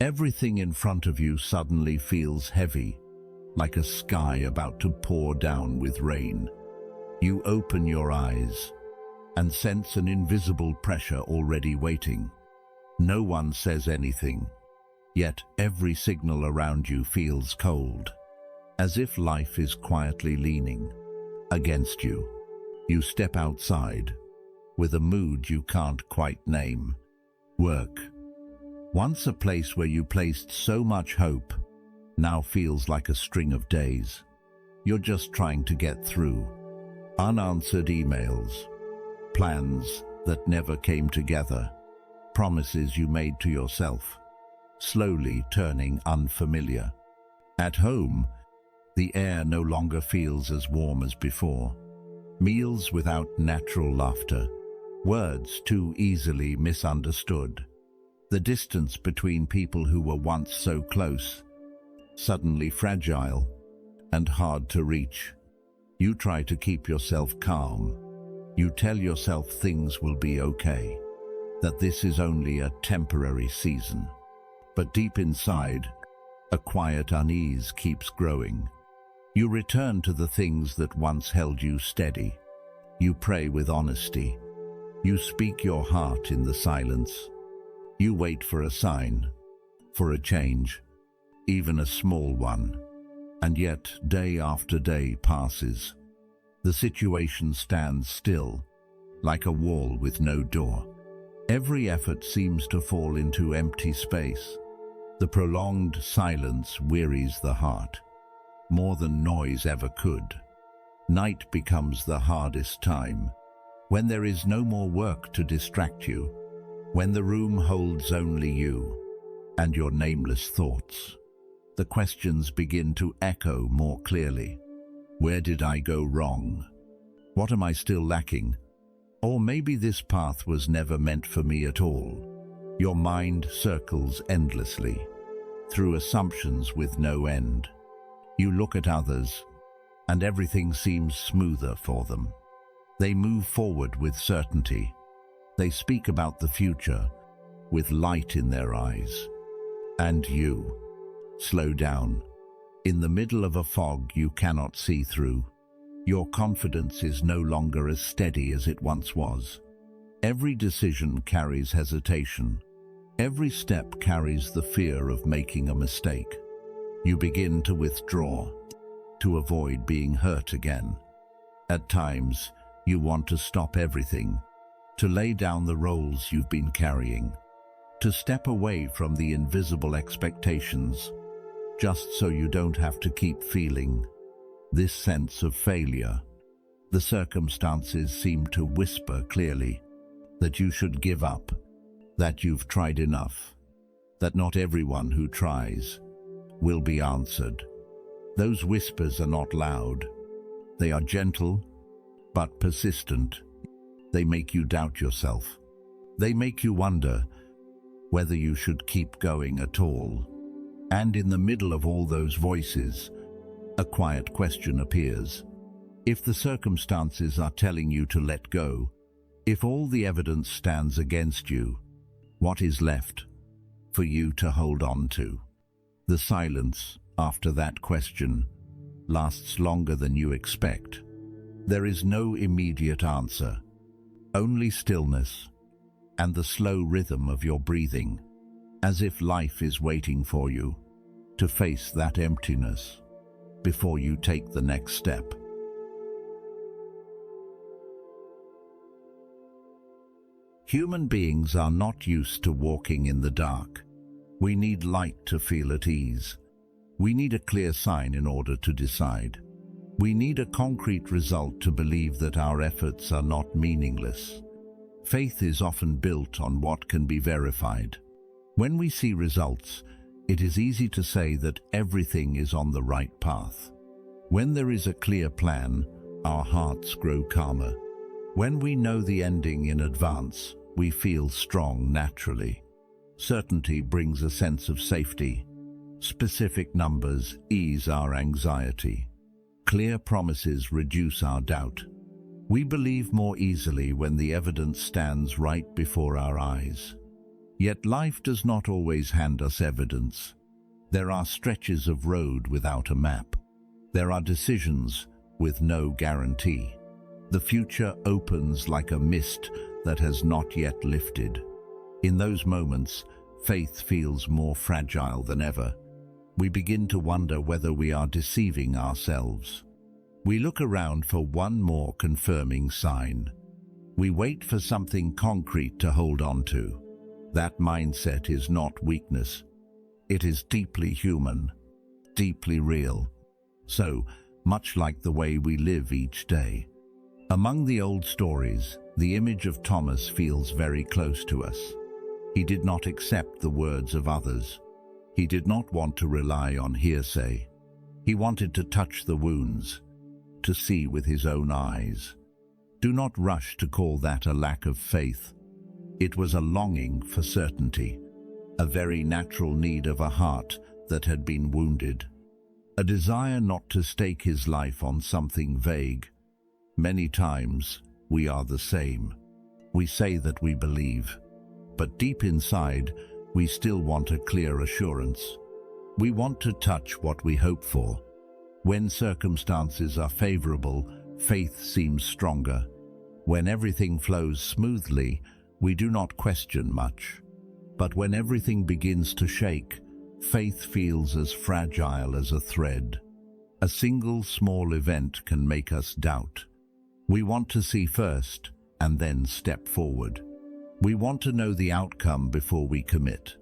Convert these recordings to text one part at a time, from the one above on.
Everything in front of you suddenly feels heavy, like a sky about to pour down with rain. You open your eyes and sense an invisible pressure already waiting. No one says anything, yet every signal around you feels cold, as if life is quietly leaning against you. You step outside with a mood you can't quite name. Work, once a place where you placed so much hope, now feels like a string of days. You're just trying to get through. Unanswered emails, plans that never came together, promises you made to yourself, slowly turning unfamiliar. At home, the air no longer feels as warm as before. Meals without natural laughter, words too easily misunderstood. The distance between people who were once so close, suddenly fragile and hard to reach. You try to keep yourself calm. You tell yourself things will be okay, that this is only a temporary season. But deep inside, a quiet unease keeps growing. You return to the things that once held you steady. You pray with honesty. You speak your heart in the silence. You wait for a sign, for a change, even a small one. And yet, day after day passes. The situation stands still, like a wall with no door. Every effort seems to fall into empty space. The prolonged silence wearies the heart, more than noise ever could. Night becomes the hardest time, when there is no more work to distract you, when the room holds only you and your nameless thoughts. The questions begin to echo more clearly. Where did I go wrong? What am I still lacking? Or maybe this path was never meant for me at all. Your mind circles endlessly, through assumptions with no end. You look at others, and everything seems smoother for them. They move forward with certainty. They speak about the future with light in their eyes. And you slow down. In the middle of a fog you cannot see through. Your confidence is no longer as steady as it once was. Every decision carries hesitation. Every step carries the fear of making a mistake. You begin to withdraw, to avoid being hurt again. At times, you want to stop everything, to lay down the roles you've been carrying, to step away from the invisible expectations, just so you don't have to keep feeling this sense of failure. The circumstances seem to whisper clearly that you should give up, that you've tried enough, that not everyone who tries will be answered. Those whispers are not loud. They are gentle, but persistent. They make you doubt yourself. They make you wonder whether you should keep going at all. And in the middle of all those voices, a quiet question appears. If the circumstances are telling you to let go, if all the evidence stands against you, what is left for you to hold on to? The silence after that question lasts longer than you expect. There is no immediate answer, only stillness and the slow rhythm of your breathing, as if life is waiting for you to face that emptiness before you take the next step. Human beings are not used to walking in the dark. We need light to feel at ease. We need a clear sign in order to decide. We need a concrete result to believe that our efforts are not meaningless. Faith is often built on what can be verified. When we see results, it is easy to say that everything is on the right path. When there is a clear plan, our hearts grow calmer. When we know the ending in advance, we feel strong naturally. Certainty brings a sense of safety. Specific numbers ease our anxiety. Clear promises reduce our doubt. We believe more easily when the evidence stands right before our eyes. Yet life does not always hand us evidence. There are stretches of road without a map. There are decisions with no guarantee. The future opens like a mist that has not yet lifted. In those moments, faith feels more fragile than ever. We begin to wonder whether we are deceiving ourselves. We look around for one more confirming sign. We wait for something concrete to hold on to. That mindset is not weakness. It is deeply human, deeply real. So, much like the way we live each day. Among the old stories, the image of Thomas feels very close to us. He did not accept the words of others. He did not want to rely on hearsay. He wanted to touch the wounds, to see with his own eyes. Do not rush to call that a lack of faith. It was a longing for certainty, a very natural need of a heart that had been wounded, a desire not to stake his life on something vague. Many times, we are the same. We say that we believe, but deep inside, we still want a clear assurance. We want to touch what we hope for. When circumstances are favorable, faith seems stronger. When everything flows smoothly, we do not question much. But when everything begins to shake, faith feels as fragile as a thread. A single small event can make us doubt. We want to see first and then step forward. We want to know the outcome before we commit.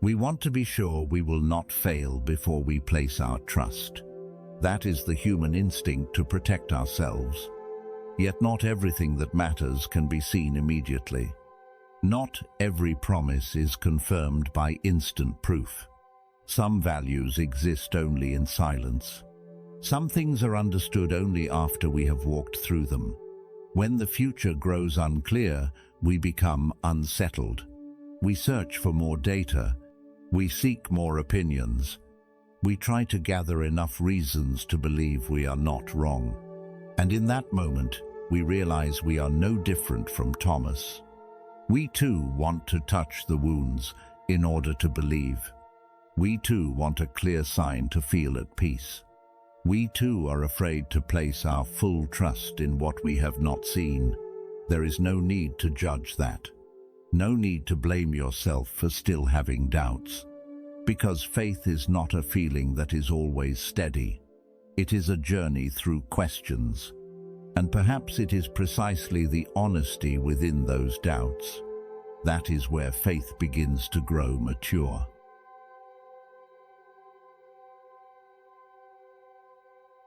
We want to be sure we will not fail before we place our trust. That is the human instinct to protect ourselves. Yet not everything that matters can be seen immediately. Not every promise is confirmed by instant proof. Some values exist only in silence. Some things are understood only after we have walked through them. When the future grows unclear, we become unsettled. We search for more data. We seek more opinions. We try to gather enough reasons to believe we are not wrong. And in that moment, we realize we are no different from Thomas. We too want to touch the wounds in order to believe. We too want a clear sign to feel at peace. We too are afraid to place our full trust in what we have not seen. There is no need to judge that. No need to blame yourself for still having doubts. Because faith is not a feeling that is always steady. It is a journey through questions. And perhaps it is precisely the honesty within those doubts. That is where faith begins to grow mature.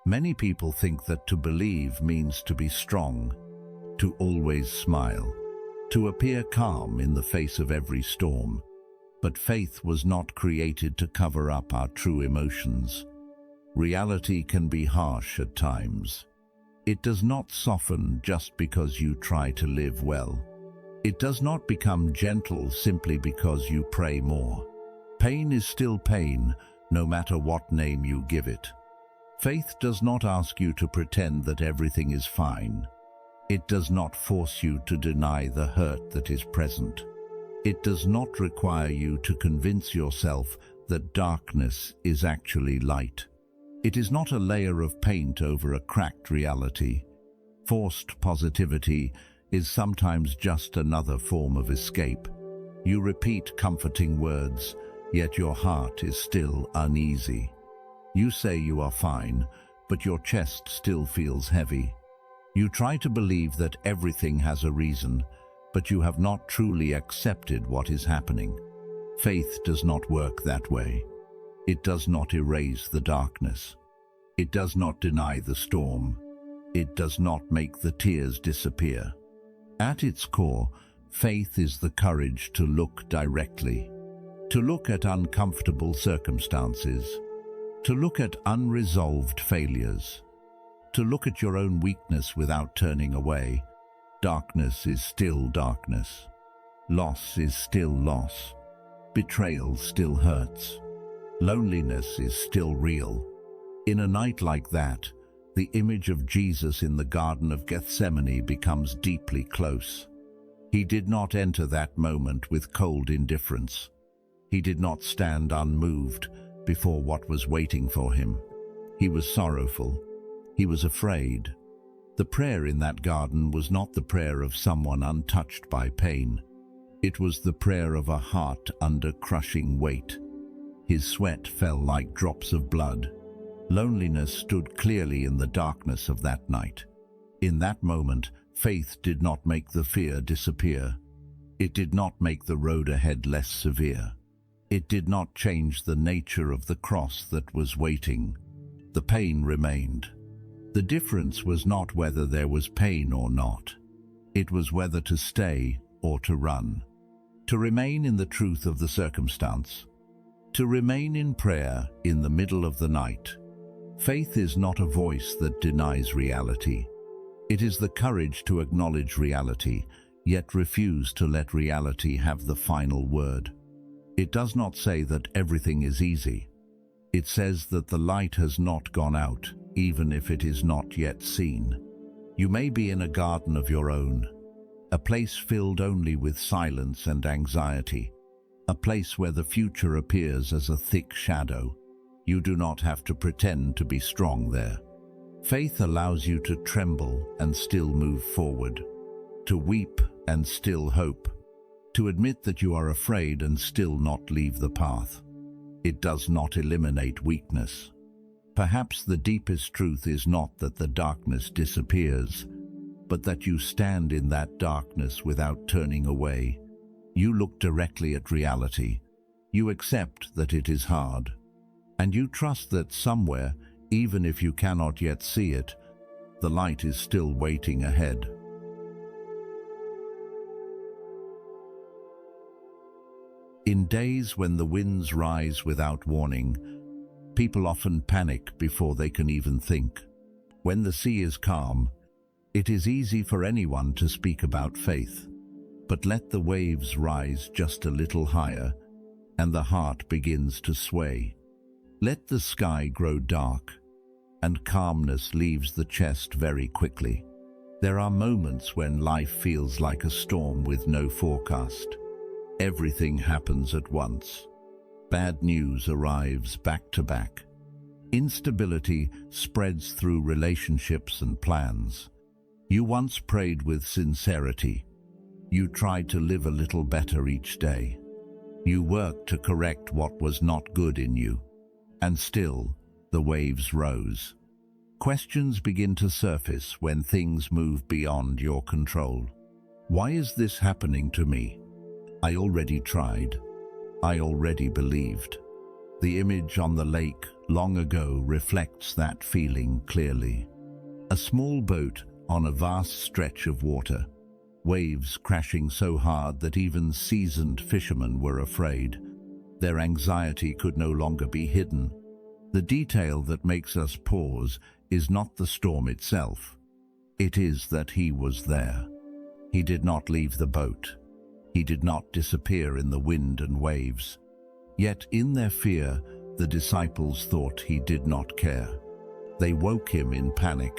Many people think that to believe means to be strong, to always smile, to appear calm in the face of every storm. But faith was not created to cover up our true emotions. Reality can be harsh at times. It does not soften just because you try to live well. It does not become gentle simply because you pray more. Pain is still pain, no matter what name you give it. Faith does not ask you to pretend that everything is fine. It does not force you to deny the hurt that is present. It does not require you to convince yourself that darkness is actually light. It is not a layer of paint over a cracked reality. Forced positivity is sometimes just another form of escape. You repeat comforting words, yet your heart is still uneasy. You say you are fine, but your chest still feels heavy. You try to believe that everything has a reason, but you have not truly accepted what is happening. Faith does not work that way. It does not erase the darkness. It does not deny the storm. It does not make the tears disappear. At its core, faith is the courage to look directly, to look at uncomfortable circumstances, to look at unresolved failures, to look at your own weakness without turning away. Darkness is still darkness. Loss is still loss. Betrayal still hurts. Loneliness is still real. In a night like that, the image of Jesus in the Garden of Gethsemane becomes deeply close. He did not enter that moment with cold indifference. He did not stand unmoved before what was waiting for him. He was sorrowful. He was afraid. The prayer in that garden was not the prayer of someone untouched by pain. It was the prayer of a heart under crushing weight. His sweat fell like drops of blood. Loneliness stood clearly in the darkness of that night. In that moment, faith did not make the fear disappear. It did not make the road ahead less severe. It did not change the nature of the cross that was waiting. The pain remained. The difference was not whether there was pain or not. It was whether to stay or to run. To remain in the truth of the circumstance. To remain in prayer in the middle of the night. Faith is not a voice that denies reality. It is the courage to acknowledge reality, yet refuse to let reality have the final word. It does not say that everything is easy. It says that the light has not gone out, even if it is not yet seen. You may be in a garden of your own, a place filled only with silence and anxiety, a place where the future appears as a thick shadow. You do not have to pretend to be strong there. Faith allows you to tremble and still move forward, to weep and still hope, to admit that you are afraid and still not leave the path. It does not eliminate weakness. Perhaps the deepest truth is not that the darkness disappears, but that you stand in that darkness without turning away. You look directly at reality. You accept that it is hard. And you trust that somewhere, even if you cannot yet see it, the light is still waiting ahead. In days when the winds rise without warning, people often panic before they can even think. When the sea is calm, it is easy for anyone to speak about faith. But let the waves rise just a little higher, and the heart begins to sway. Let the sky grow dark, and calmness leaves the chest very quickly. There are moments when life feels like a storm with no forecast. Everything happens at once. Bad news arrives back to back. Instability spreads through relationships and plans. You once prayed with sincerity. You tried to live a little better each day. You worked to correct what was not good in you. And still, the waves rose. Questions begin to surface when things move beyond your control. Why is this happening to me? I already tried. I already believed. The image on the lake long ago reflects that feeling clearly. A small boat on a vast stretch of water. Waves crashing so hard that even seasoned fishermen were afraid. Their anxiety could no longer be hidden. The detail that makes us pause is not the storm itself. It is that he was there. He did not leave the boat. He did not disappear in the wind and waves. Yet in their fear, the disciples thought he did not care. They woke him in panic.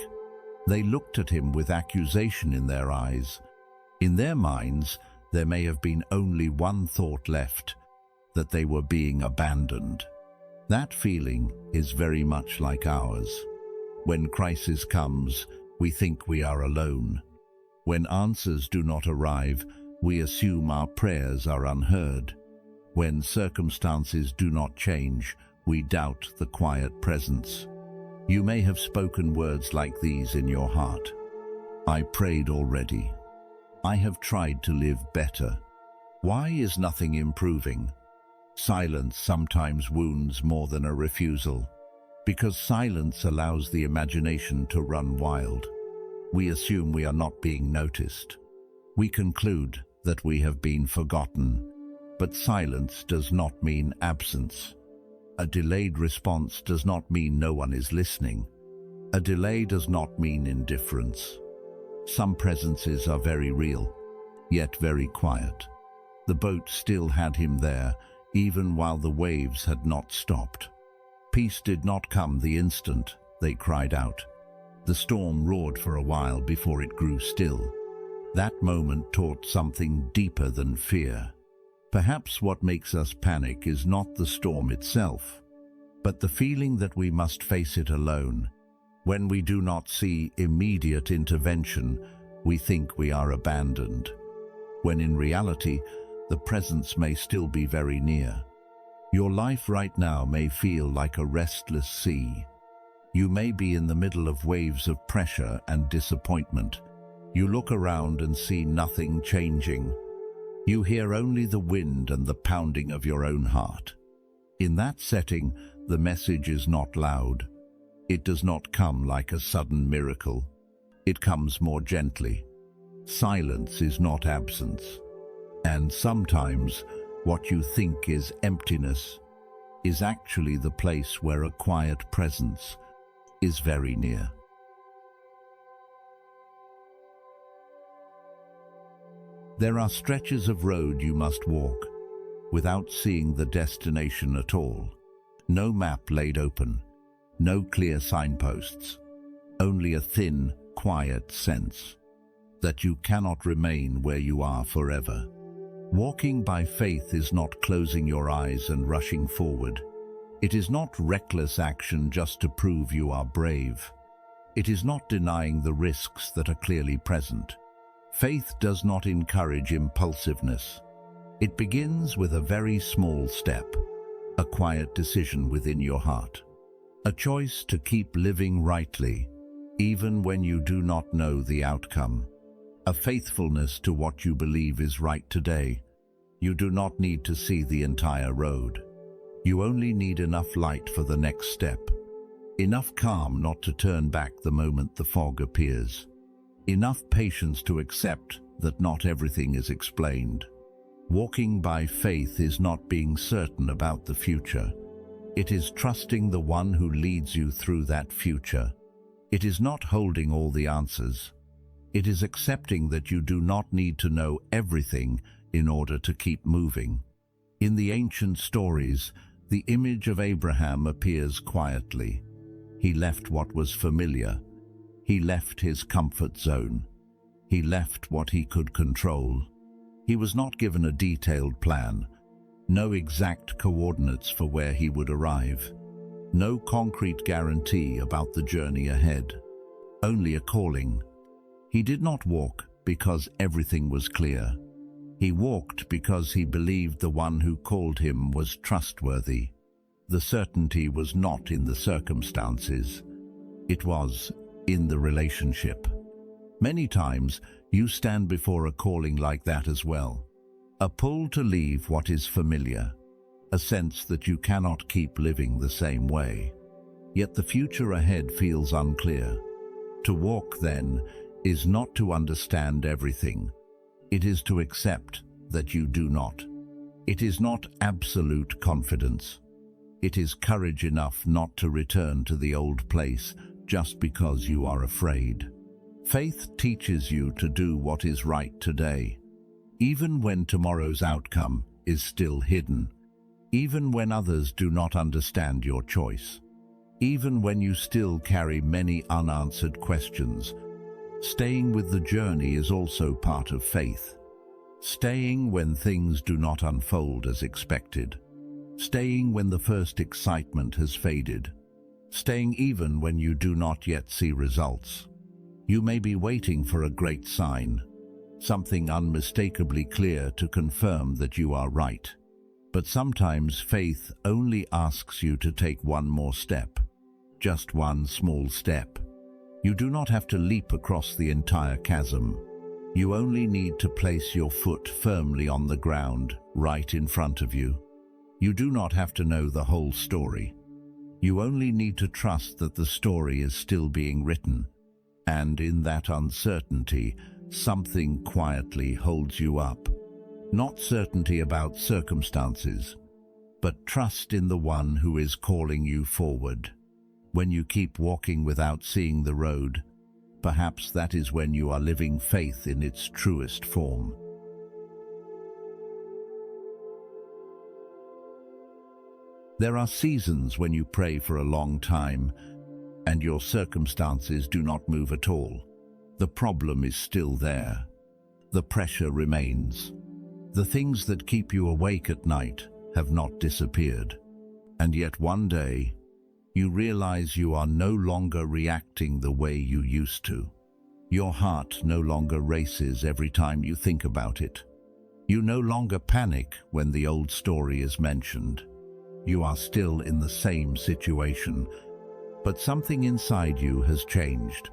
They looked at him with accusation in their eyes. In their minds, there may have been only one thought left, that they were being abandoned. That feeling is very much like ours. When crisis comes, we think we are alone. When answers do not arrive, we assume our prayers are unheard. When circumstances do not change, we doubt the quiet presence. You may have spoken words like these in your heart. I prayed already. I have tried to live better. Why is nothing improving? Silence sometimes wounds more than a refusal, because silence allows the imagination to run wild. We assume we are not being noticed. We conclude that we have been forgotten, but silence does not mean absence. A delayed response does not mean no one is listening. A delay does not mean indifference. Some presences are very real, yet very quiet. The boat still had him there, even while the waves had not stopped. Peace did not come the instant they cried out. The storm roared for a while before it grew still. That moment taught something deeper than fear. Perhaps what makes us panic is not the storm itself, but the feeling that we must face it alone. When we do not see immediate intervention, we think we are abandoned, when in reality, the presence may still be very near. Your life right now may feel like a restless sea. You may be in the middle of waves of pressure and disappointment. You look around and see nothing changing. You hear only the wind and the pounding of your own heart. In that setting, the message is not loud. It does not come like a sudden miracle. It comes more gently. Silence is not absence. And sometimes, what you think is emptiness is actually the place where a quiet presence is very near. There are stretches of road you must walk without seeing the destination at all. No map laid open, no clear signposts, only a thin, quiet sense that you cannot remain where you are forever. Walking by faith is not closing your eyes and rushing forward. It is not reckless action just to prove you are brave. It is not denying the risks that are clearly present. Faith does not encourage impulsiveness. It begins with a very small step, a quiet decision within your heart, a choice to keep living rightly, even when you do not know the outcome, a faithfulness to what you believe is right today. You do not need to see the entire road. You only need enough light for the next step, enough calm not to turn back the moment the fog appears, enough patience to accept that not everything is explained. Walking by faith is not being certain about the future. It is trusting the one who leads you through that future. It is not holding all the answers. It is accepting that you do not need to know everything in order to keep moving. In the ancient stories, the image of Abraham appears quietly. He left what was familiar. He left his comfort zone. He left what he could control. He was not given a detailed plan, no exact coordinates for where he would arrive, no concrete guarantee about the journey ahead, only a calling. He did not walk because everything was clear. He walked because he believed the one who called him was trustworthy. The certainty was not in the circumstances. It was in the relationship. Many times, you stand before a calling like that as well. A pull to leave what is familiar, a sense that you cannot keep living the same way. Yet the future ahead feels unclear. To walk, then, is not to understand everything. It is to accept that you do not. It is not absolute confidence. It is courage enough not to return to the old place just because you are afraid. Faith teaches you to do what is right today, even when tomorrow's outcome is still hidden, even when others do not understand your choice, even when you still carry many unanswered questions. Staying with the journey is also part of faith. Staying when things do not unfold as expected. Staying when the first excitement has faded. Staying even when you do not yet see results. You may be waiting for a great sign, something unmistakably clear to confirm that you are right. But sometimes faith only asks you to take one more step, just one small step. You do not have to leap across the entire chasm. You only need to place your foot firmly on the ground, right in front of you. You do not have to know the whole story. You only need to trust that the story is still being written. And in that uncertainty, something quietly holds you up. Not certainty about circumstances, but trust in the one who is calling you forward. When you keep walking without seeing the road, perhaps that is when you are living faith in its truest form. There are seasons when you pray for a long time and your circumstances do not move at all. The problem is still there. the pressure remains. The things that keep you awake at night have not disappeared. And yet one day, you realize you are no longer reacting the way you used to. Your heart no longer races every time you think about it. You no longer panic when the old story is mentioned. You are still in the same situation, but something inside you has changed.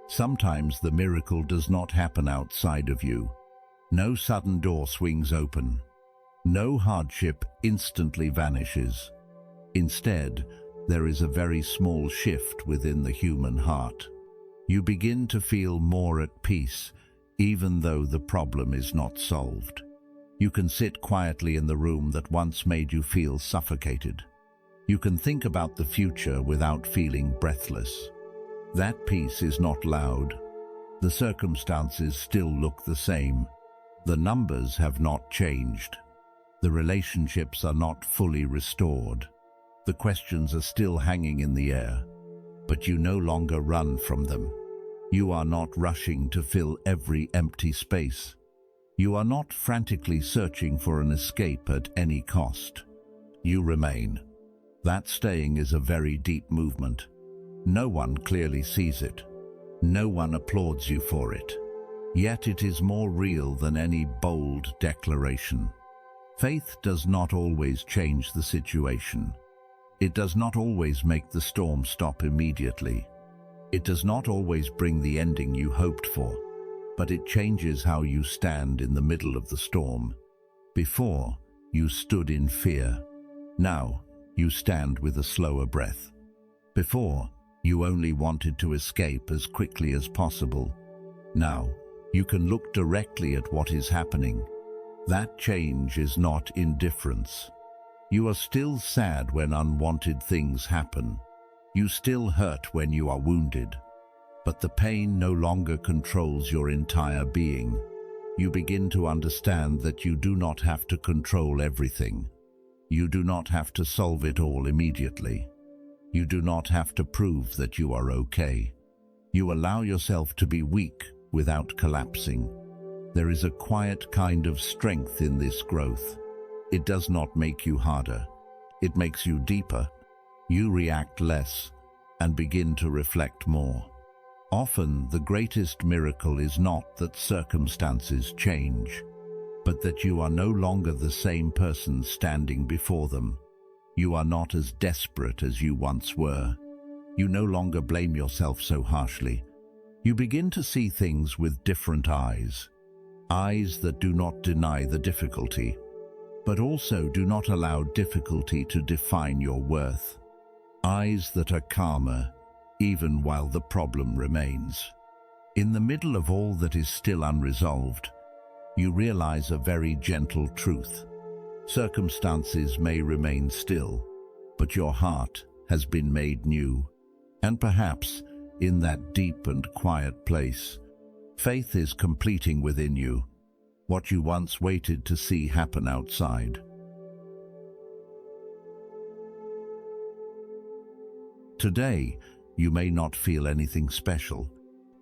Sometimes the miracle does not happen outside of you. No sudden door swings open. No hardship instantly vanishes. Instead, there is a very small shift within the human heart. You begin to feel more at peace, even though the problem is not solved. You can sit quietly in the room that once made you feel suffocated. You can think about the future without feeling breathless. That peace is not loud. The circumstances still look the same. The numbers have not changed. The relationships are not fully restored. The questions are still hanging in the air, but you no longer run from them. You are not rushing to fill every empty space. You are not frantically searching for an escape at any cost. You remain. That staying is a very deep movement. No one clearly sees it. No one applauds you for it. Yet it is more real than any bold declaration. Faith does not always change the situation. It does not always make the storm stop immediately. It does not always bring the ending you hoped for, but it changes how you stand in the middle of the storm. Before, you stood in fear. Now, you stand with a slower breath. Before, you only wanted to escape as quickly as possible. Now, you can look directly at what is happening. That change is not indifference. You are still sad when unwanted things happen. You still hurt when you are wounded. But the pain no longer controls your entire being. You begin to understand that you do not have to control everything. You do not have to solve it all immediately. You do not have to prove that you are okay. You allow yourself to be weak without collapsing. There is a quiet kind of strength in this growth. It does not make you harder. It makes you deeper. You react less and begin to reflect more. Often, the greatest miracle is not that circumstances change, but that you are no longer the same person standing before them. You are not as desperate as you once were. You no longer blame yourself so harshly. You begin to see things with different eyes. Eyes that do not deny the difficulty, but also do not allow difficulty to define your worth. Eyes that are calmer, even while the problem remains. In the middle of all that is still unresolved, you realize a very gentle truth. Circumstances may remain still, but your heart has been made new. And perhaps, in that deep and quiet place, faith is completing within you what you once waited to see happen outside. Today, you may not feel anything special.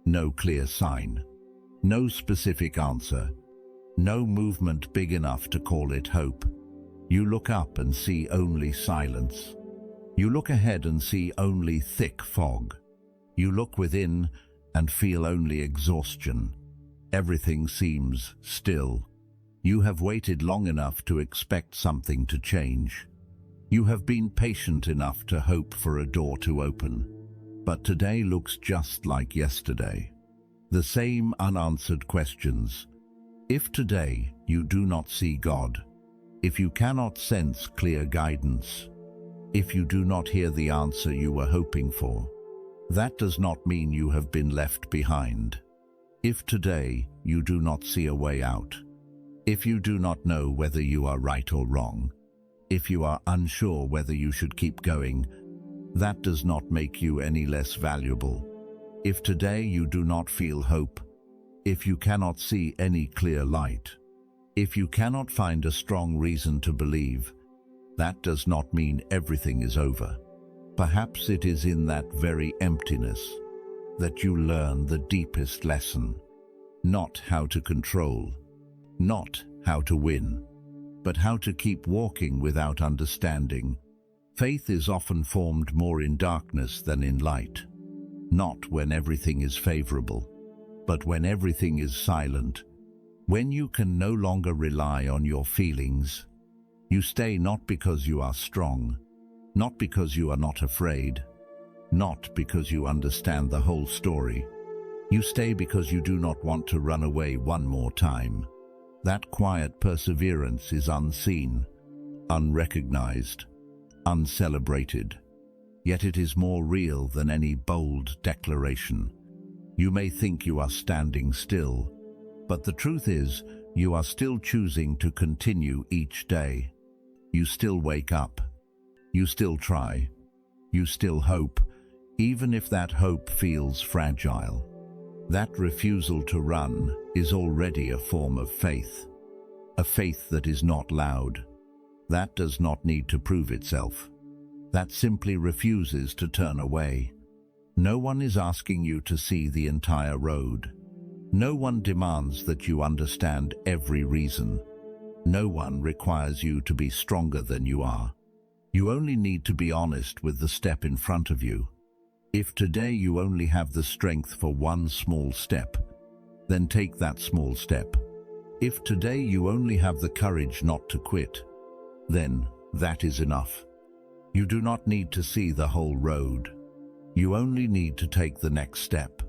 No clear sign. No specific answer. No movement big enough to call it hope. You look up and see only silence. You look ahead and see only thick fog. You look within and feel only exhaustion. Everything seems still. You have waited long enough to expect something to change. You have been patient enough to hope for a door to open. But today looks just like yesterday. The same unanswered questions. If today you do not see God, if you cannot sense clear guidance, if you do not hear the answer you were hoping for, that does not mean you have been left behind. If today you do not see a way out, if you do not know whether you are right or wrong, if you are unsure whether you should keep going, that does not make you any less valuable. If today you do not feel hope, if you cannot see any clear light, if you cannot find a strong reason to believe, that does not mean everything is over. Perhaps it is in that very emptiness that you learn the deepest lesson. Not how to control, not how to win, but how to keep walking without understanding. Faith is often formed more in darkness than in light, not when everything is favorable, but when everything is silent. When you can no longer rely on your feelings, you stay not because you are strong, not because you are not afraid, not because you understand the whole story. You stay because you do not want to run away one more time. That quiet perseverance is unseen, unrecognized, uncelebrated. Yet it is more real than any bold declaration. You may think you are standing still, but the truth is, you are still choosing to continue each day. You still wake up. You still try. You still hope, even if that hope feels fragile. That refusal to run is already a form of faith. A faith that is not loud. That does not need to prove itself. That simply refuses to turn away. No one is asking you to see the entire road. No one demands that you understand every reason. No one requires you to be stronger than you are. You only need to be honest with the step in front of you. If today you only have the strength for one small step, then take that small step. If today you only have the courage not to quit, then that is enough. You do not need to see the whole road. You only need to take the next step.